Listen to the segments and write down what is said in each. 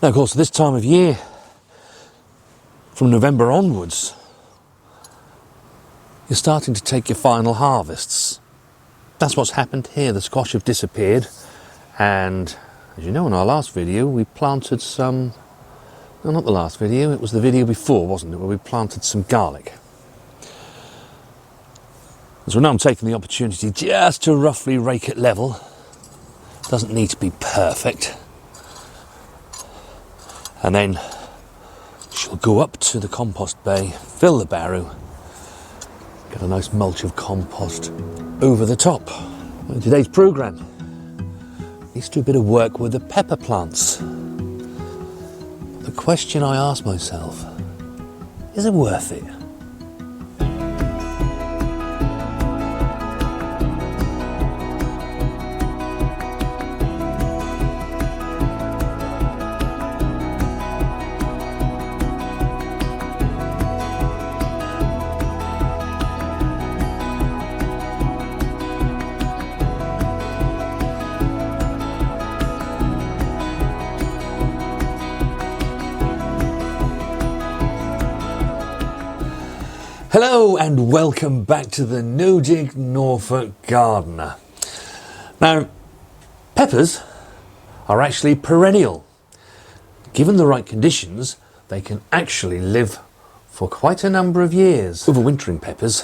Now, of course, this time of year, from November onwards, you're starting to take your final harvests. That's what's happened here. The squash have disappeared, and as you know, in our last video we planted some, no, not the last video, it was the video before, wasn't it, where we planted some garlic. So now I'm taking the opportunity just to roughly rake it level. Doesn't need to be perfect. And then she'll go up to the compost bay, fill the barrow, get a nice mulch of compost over the top. In today's programme, let's do a bit of work with the pepper plants. The question I ask myself, is it worth it? Hello and welcome back to the No Dig Norfolk Gardener. Now, peppers are actually perennial. Given the right conditions, they can actually live for quite a number of years. Overwintering peppers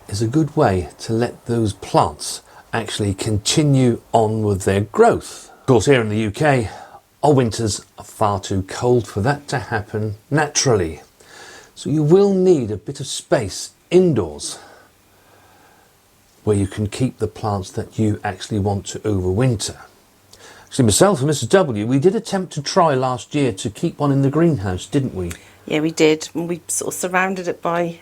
is a good way to let those plants actually continue on with their growth. Of course, here in the UK, our winters are far too cold for that to happen naturally. So you will need a bit of space indoors where you can keep the plants that you actually want to overwinter. Actually, myself and Mrs. W, we did attempt to try last year to keep one in the greenhouse, didn't we? Yeah, we did. We sort of surrounded it by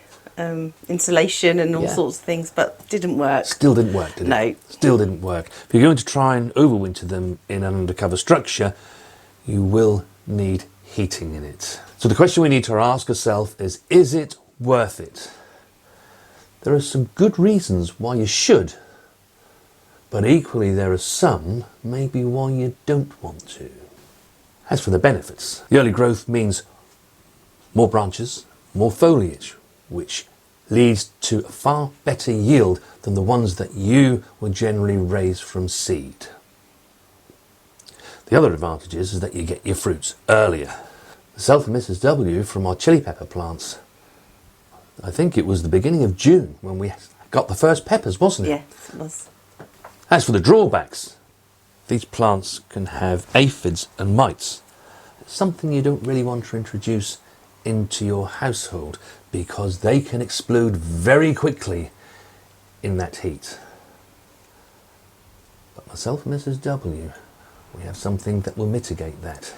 insulation and all sorts of things, but didn't work. Still didn't work, did it? No. Still didn't work. If you're going to try and overwinter them in an undercover structure, you will need heating in it. So the question we need to ask ourselves is it worth it? There are some good reasons why you should, but equally there are some maybe why you don't want to. As for the benefits, the early growth means more branches, more foliage, which leads to a far better yield than the ones that you would generally raise from seed. The other advantage is that you get your fruits earlier. Myself and Mrs. W from our chili pepper plants, I think it was the beginning of June when we got the first peppers, wasn't it? Yes, it was. As for the drawbacks, these plants can have aphids and mites. It's something you don't really want to introduce into your household because they can explode very quickly in that heat. But myself and Mrs. W, we have something that will mitigate that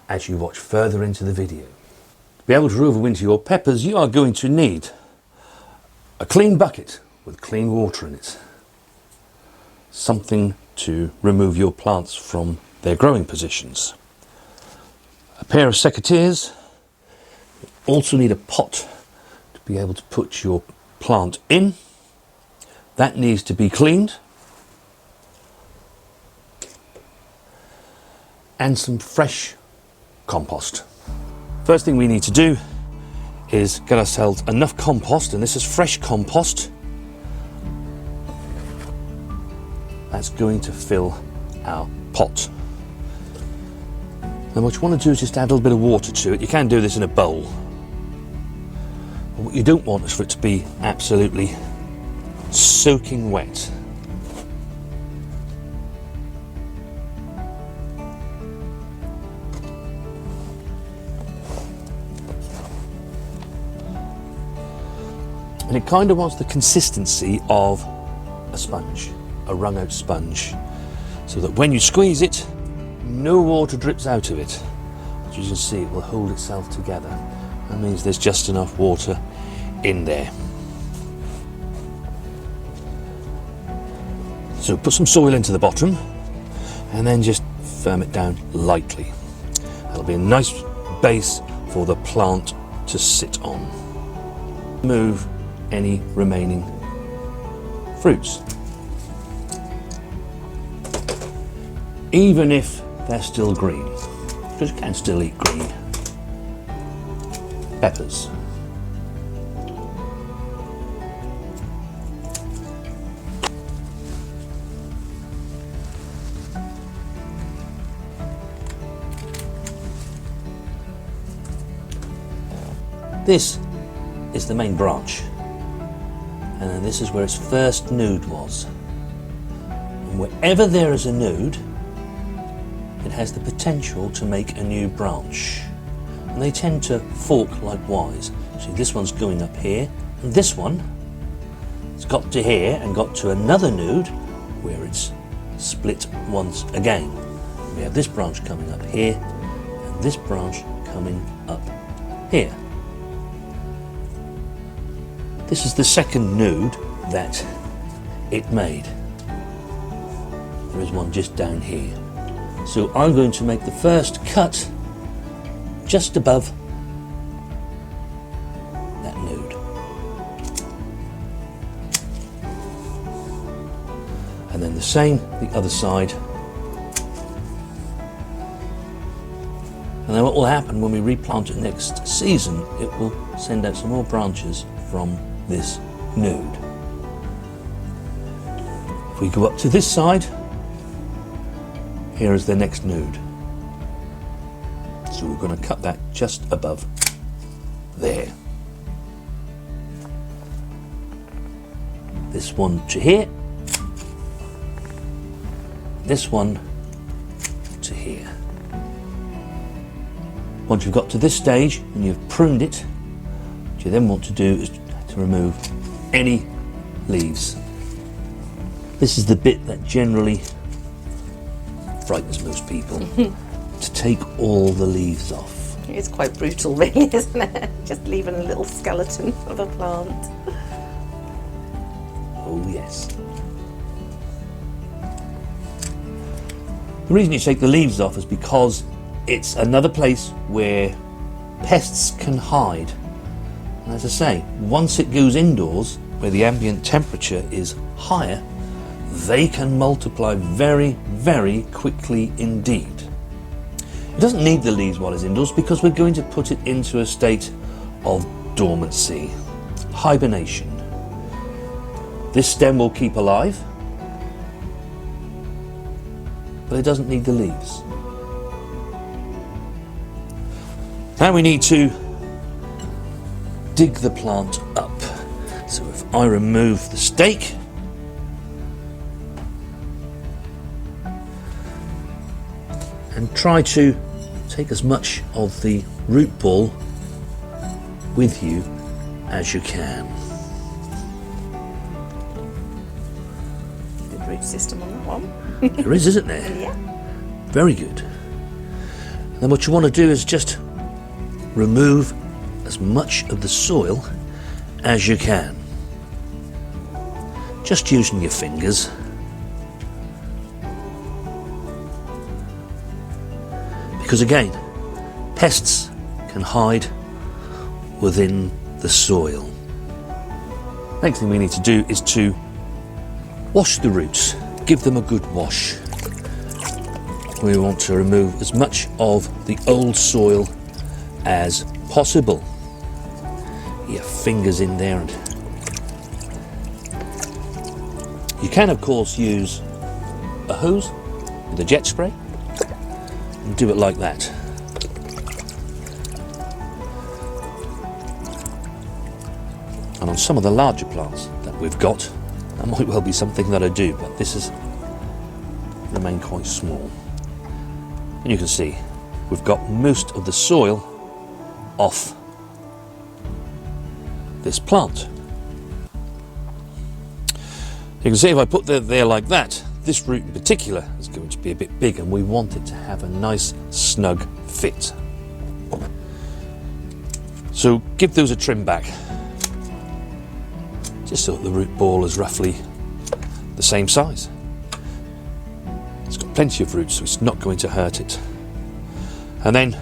as you watch further into the video. To be able to overwinter your peppers, you are going to need a clean bucket with clean water in it, something to remove your plants from their growing positions, a pair of secateurs. You also need a pot to be able to put your plant in. That needs to be cleaned, and some fresh compost. First thing we need to do is get ourselves enough compost, and this is fresh compost. That's going to fill our pot. And what you want to do is just add a little bit of water to it. You can do this in a bowl. But what you don't want is for it to be absolutely soaking wet. And it kind of wants the consistency of a sponge, a wrung out sponge, so that when you squeeze it, no water drips out of it. As you can see, it will hold itself together. That means there's just enough water in there. So put some soil into the bottom and then just firm it down lightly. That'll be a nice base for the plant to sit on. Move any remaining fruits, even if they're still green. because you can still eat green peppers. This is the main branch, and then this is where its first node was. And wherever there is a node, it has the potential to make a new branch. And they tend to fork likewise. See, this one's going up here, and this one has got to here and got to another node where it's split once again. We have this branch coming up here, and this branch coming up here. This is the second node that it made. There is one just down here. So I'm going to make the first cut just above that node. And then the same the other side. And then what will happen when we replant it next season, it will send out some more branches from this node. If we go up to this side, here is the next node. So we're going to cut that just above there. This one to here. This one to here. Once you've got to this stage and you've pruned it, what you then want to do is to remove any leaves. This is the bit that generally frightens most people, to take all the leaves off. It's quite brutal really, isn't it? Just leaving a little skeleton of a plant. Oh yes. The reason you take the leaves off is because it's another place where pests can hide. And as I say, once it goes indoors, where the ambient temperature is higher, they can multiply very, very quickly indeed. It doesn't need the leaves while it's indoors because we're going to put it into a state of dormancy, hibernation. This stem will keep alive, but it doesn't need the leaves. Now we need to dig the plant up. So if I remove the stake, and try to take as much of the root ball with you as you can. Good root system on that one. There is, isn't there? Yeah. Very good. Then what you want to do is just remove as much of the soil as you can. Just using your fingers. Because again, pests can hide within the soil. Next thing we need to do is to wash the roots, give them a good wash. We want to remove as much of the old soil as possible. Your fingers in there, and you can of course use a hose with a jet spray and do it like that. And on some of the larger plants that we've got, that might well be something that I do, but this is remain quite small. And you can see we've got most of the soil off this plant. You can see if I put that there like that, this root in particular is going to be a bit big, and we want it to have a nice snug fit. So give those a trim back, just so that the root ball is roughly the same size. It's got plenty of roots, so it's not going to hurt it. And then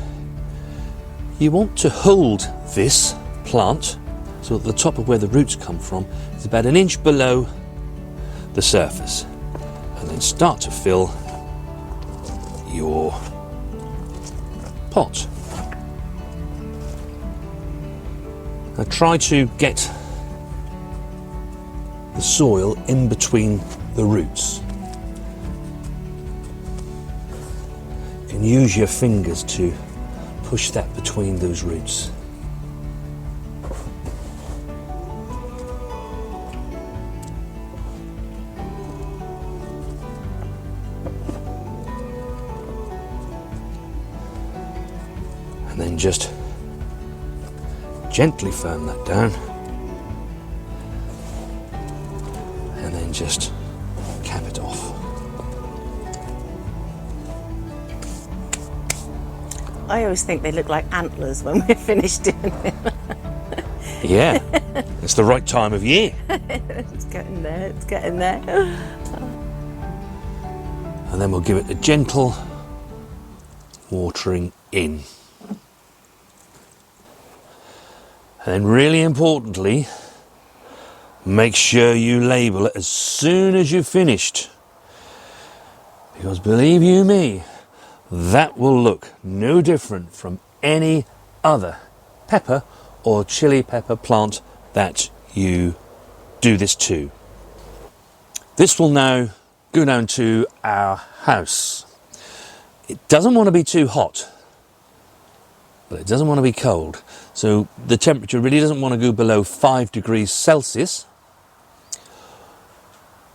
you want to hold this plant so that the top of where the roots come from is about 1 inch below the surface, and then start to fill your pot. Now try to get the soil in between the roots. You can use your fingers to push that between those roots. And then just gently firm that down, and then just cap it off. I always think they look like antlers when we're finished doing it. Yeah, it's the right time of year. It's getting there, it's getting there. And then we'll give it a gentle watering in. And then really importantly, make sure you label it as soon as you've finished. Because believe you me, that will look no different from any other pepper or chili pepper plant that you do this to. This will now go down to our house. It doesn't want to be too hot, but it doesn't want to be cold. So the temperature really doesn't want to go below 5 degrees Celsius.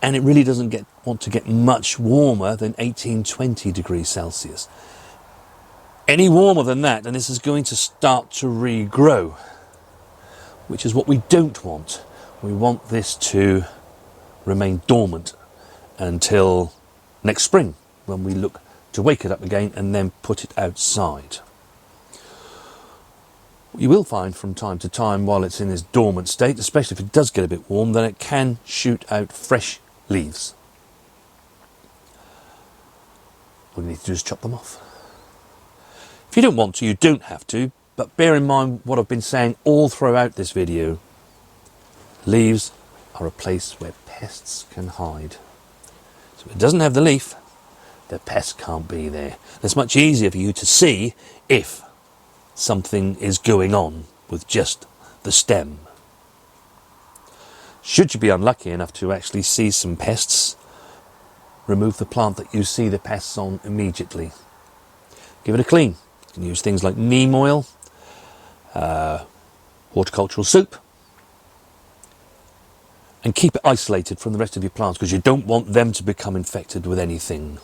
And it really doesn't want to get much warmer than 18-20 degrees Celsius. Any warmer than that, and this is going to start to regrow, which is what we don't want. We want this to remain dormant until next spring, when we look to wake it up again and then put it outside. You will find from time to time while it's in this dormant state, especially if it does get a bit warm, then it can shoot out fresh leaves. All you need to do is chop them off. If you don't want to, you don't have to, but bear in mind what I've been saying all throughout this video. Leaves are a place where pests can hide. So if it doesn't have the leaf, the pest can't be there. It's much easier for you to see if something is going on with just the stem. Should you be unlucky enough to actually see some pests, remove the plant that you see the pests on immediately. Give it a clean. You can use things like neem oil, horticultural soap, and keep it isolated from the rest of your plants because you don't want them to become infected with anything.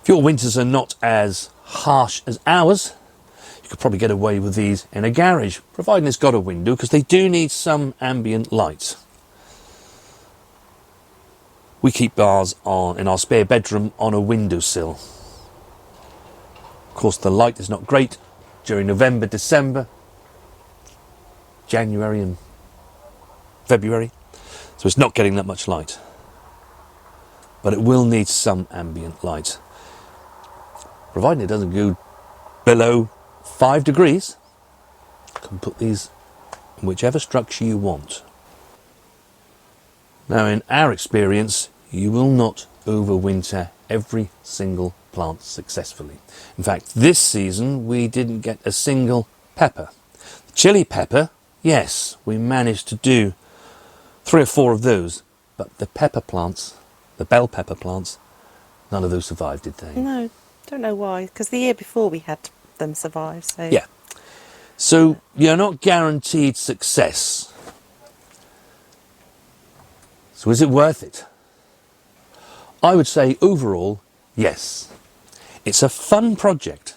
If your winters are not as harsh as ours, you could probably get away with these in a garage, providing it's got a window, because they do need some ambient light. We keep ours in our spare bedroom on a windowsill. Of course, the light is not great during November, December, January and February, so it's not getting that much light. But it will need some ambient light. Providing it doesn't go below 5 degrees, you can put these in whichever structure you want. Now, in our experience, you will not overwinter every single plant successfully. In fact, this season we didn't get a single pepper. The chili pepper, yes, we managed to do 3 or 4 of those, but the pepper plants, the bell pepper plants, none of those survived, did they? No, don't know why, because the year before we had them survive. So Yeah. So you're not guaranteed success. So is it worth it? I would say overall, yes. It's a fun project.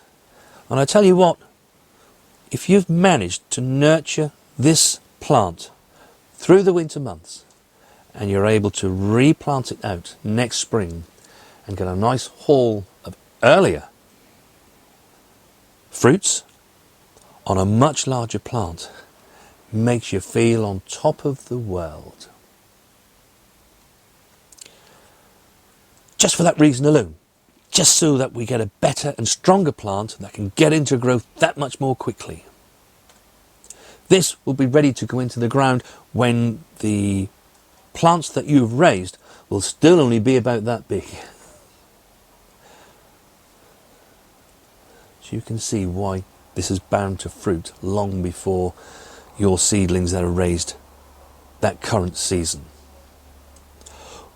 And I tell you what, if you've managed to nurture this plant through the winter months and you're able to replant it out next spring and get a nice haul of earlier fruits on a much larger plant, makes you feel on top of the world. Just for that reason alone, just so that we get a better and stronger plant that can get into growth that much more quickly. This will be ready to go into the ground when the plants that you've raised will still only be about that big. So you can see why this is bound to fruit long before your seedlings that are raised that current season.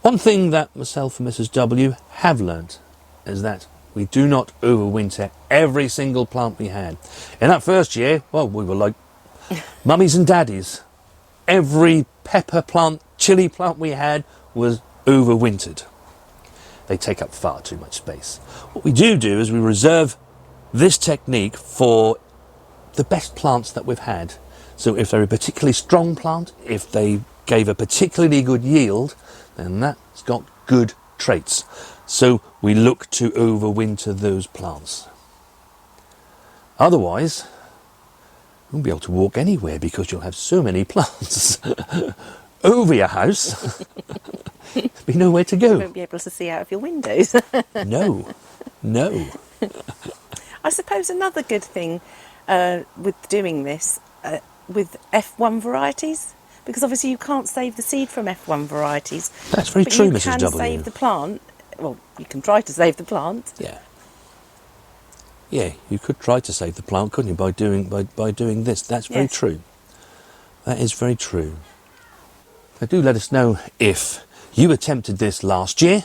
One thing that myself and Mrs. W have learnt is that we do not overwinter every single plant we had. In that first year, well, we were like mummies and daddies. Every pepper plant, chili plant we had was overwintered. They take up far too much space. What we do is we reserve this technique for the best plants that we've had. So if they're a particularly strong plant, if they gave a particularly good yield, then that's got good traits. So we look to overwinter those plants. Otherwise, you won't be able to walk anywhere because you'll have so many plants over your house. There'll be nowhere to go. You won't be able to see out of your windows. No. I suppose another good thing with doing this with F1 varieties, because obviously you can't save the seed from F1 varieties. That's very but true, you Mrs. can W. save the plant. Well, you can try to save the plant. Yeah, you could try to save the plant, couldn't you, by doing this? That's very true. That is very true. Now, do let us know if you attempted this last year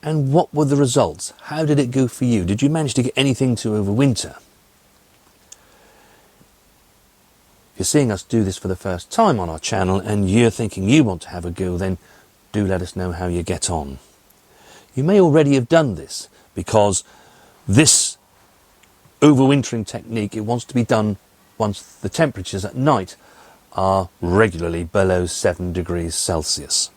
and what were the results. How did it go for you? Did you manage to get anything to overwinter? If you're seeing us do this for the first time on our channel and you're thinking you want to have a go, then do let us know how you get on. You may already have done this because this overwintering technique, it wants to be done once the temperatures at night are regularly below 7 degrees Celsius.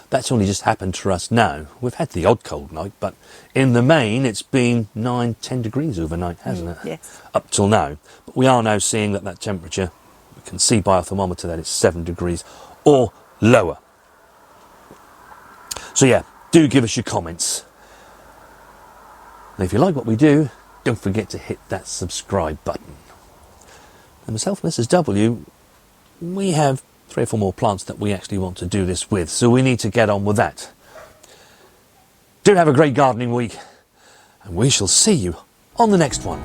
That's only just happened for us now. We've had the odd cold night, but in the main it's been 9-10 degrees overnight, hasn't it? Yes. Up till now. But we are now seeing that temperature, we can see by our thermometer that it's 7 degrees or lower. So yeah, do give us your comments. And if you like what we do, don't forget to hit that subscribe button. And myself and Mrs. W, we have 3 or 4 more plants that we actually want to do this with, so we need to get on with that. Do have a great gardening week, and we shall see you on the next one.